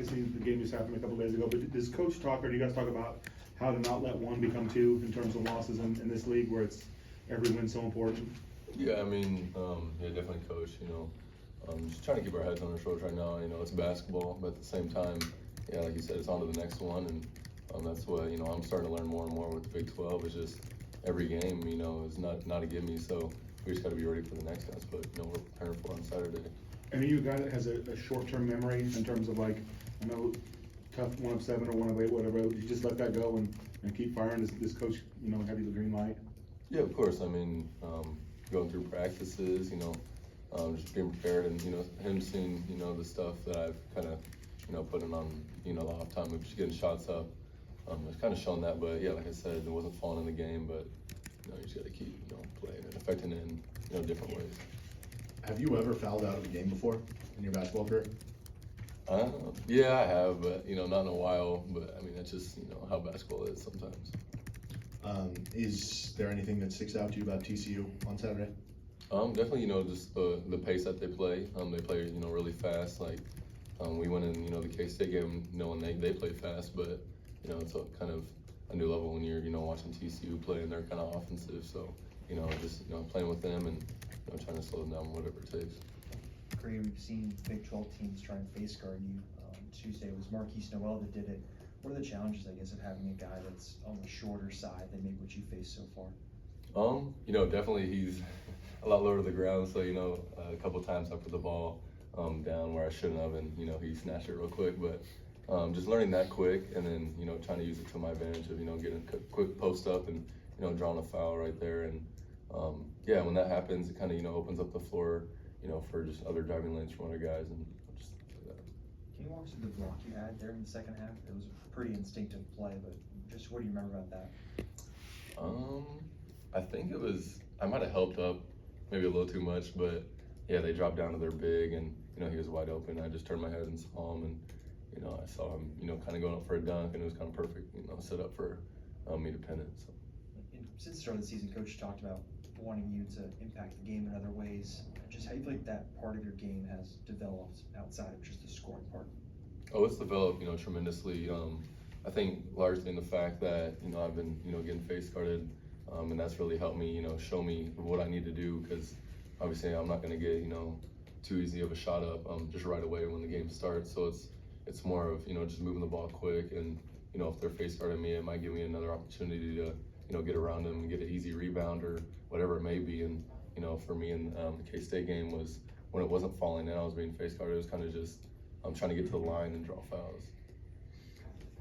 obviously the game just happened a couple days ago, but does coach talk, or do you guys talk about how to not let one become two in terms of losses in this league where it's every win's so important? Yeah, I mean, yeah, definitely coach, just trying to keep our heads on our shoulders right now. It's basketball, but at the same time, yeah, like you said, it's on to the next one, and that's what, I'm starting to learn more and more with the Big 12. It's just every game, is not a gimme, so we just got to be ready for the next guys, but, we're preparing for it on Saturday. And are you a guy that has a short-term memory in terms of, like, I know tough 1 of 7 or 1 of 8, whatever, you just let that go and keep firing? Does this coach, have you the green light? Yeah, of course. I mean, going through practices, just being prepared, and him seeing the stuff that I've kind of putting on the off time of just getting shots up. It's kind of shown that, but yeah, like I said, it wasn't falling in the game, but you just got to keep playing and affecting it in different ways. Have you ever fouled out of a game before in your basketball career? Yeah, I have, but not in a while. But I mean, that's just how basketball is sometimes. Is there anything that sticks out to you about TCU on Saturday? Definitely, just the pace that they play. They play, really fast. Like, we went in, the K-State game knowing they play fast, but, it's a kind of a new level when you're, watching TCU play and they're kind of offensive. So, just, playing with them and, trying to slow them down, whatever it takes. Gradey, we've seen Big 12 teams try and face guard you. Tuesday it was Marquise Noel that did it. What are the challenges, I guess, of having a guy that's on the shorter side than maybe what you faced so far? Definitely he's a lot lower to the ground, so a couple times I put the ball down where I shouldn't have, and he snatched it real quick. But just learning that quick, and then trying to use it to my advantage of getting a quick post up and drawing a foul right there, and yeah, when that happens, it kind of opens up the floor for just other driving lanes from other guys, and just do that. Can you walk us through the block you had there in the second half? It was a pretty instinctive play, but just what do you remember about that? I think I might have helped up maybe a little too much, but yeah, they dropped down to their big, and he was wide open. I just turned my head and saw him, and I saw him kind of going up for a dunk, and it was kind of perfect set up for me to pin it. So. And since the start of the season, Coach talked about wanting you to impact the game in other ways. Just how you feel like that part of your game has developed outside of just the scoring part? Oh, it's developed tremendously. I think largely in the fact that I've been getting face guarded, and that's really helped me show me what I need to do, because obviously I'm not going to get too easy of a shot up just right away when the game starts. So it's more of just moving the ball quick, and if they're face guarding me, it might give me another opportunity to get around them and get an easy rebound or whatever it may be. And for me in the K-State game was when it wasn't falling in, I was being face guarded. It was kind of just trying to get to the line and draw fouls.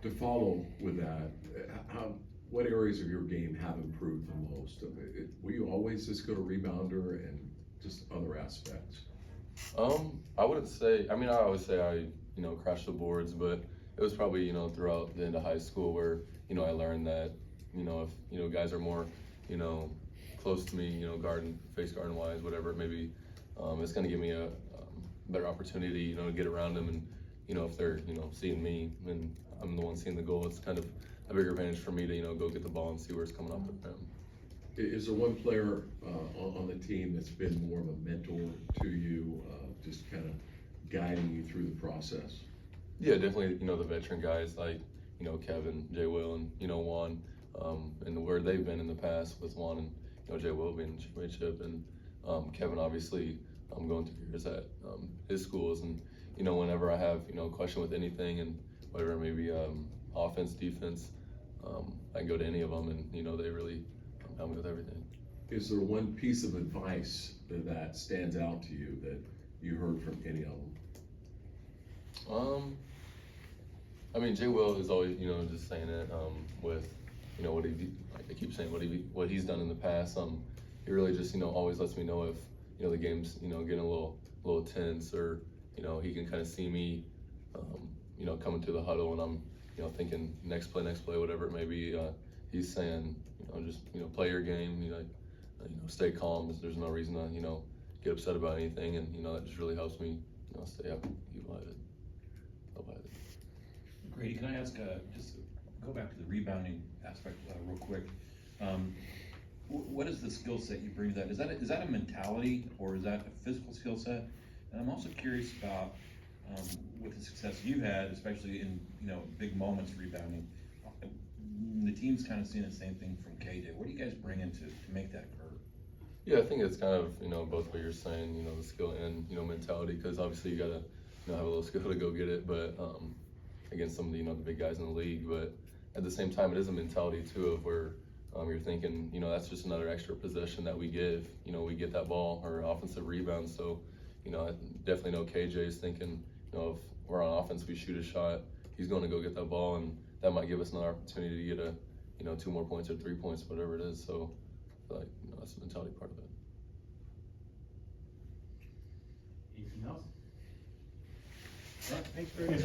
To follow with that, what areas of your game have improved the most? Were you always this good a rebounder, and just other aspects? I wouldn't say. I mean, I always say I crashed the boards, but it was probably throughout the end of high school where I learned that if guys are more close to me, face guarding wise, whatever it may be, it's going to give me a better opportunity to get around them, and if they're seeing me and I'm the one seeing the goal, it's kind of a bigger advantage for me to go get the ball and see where it's coming off the rim. Is there one player on the team that's been more of a mentor to you, just kind of guiding you through the process? Yeah, definitely. The veteran guys like Kevin, Jay Will, and Juan, and where they've been in the past with Juan and Jay Will being in the championship, and Kevin obviously going through years at his schools, and whenever I have a question with anything and whatever, maybe offense, defense, I can go to any of them, and they really help me with everything. Is there one piece of advice that stands out to you that you heard from any of them? I mean, Jay Will is always just saying it with what he, like I keep saying, what he's done in the past. He really just always lets me know if the game's getting a little tense, or he can kind of see me coming to the huddle, and I'm thinking next play, whatever it may be. He's saying just play your game, stay calm. There's no reason to get upset about anything, and that just really helps me stay up united. Gradey, can I ask, just go back to the rebounding aspect real quick. What is the skill set you bring to that? Is that a mentality, or is that a physical skill set? And I'm also curious about with the success you had, especially in, you know, big moments rebounding, the team's kind of seeing the same thing from KJ. What do you guys bring into to make that occur? Yeah, I think it's kind of, you know, both what you're saying, you know, the skill and, you know, mentality, because obviously you gotta, you know, have a little skill to go get it, but against some of the, you know, the big guys in the league. But at the same time, it is a mentality too of where you're thinking, you know, that's just another extra possession that we give. You know, we get that ball or offensive rebound. So, you know, I definitely know KJ is thinking, you know, if we're on offense, we shoot a shot, he's going to go get that ball, and that might give us another opportunity to get a, you know, 2 more points or 3 points, whatever it is. So, I feel like, you know, that's the mentality part of it. Anything else? All right, thanks very much.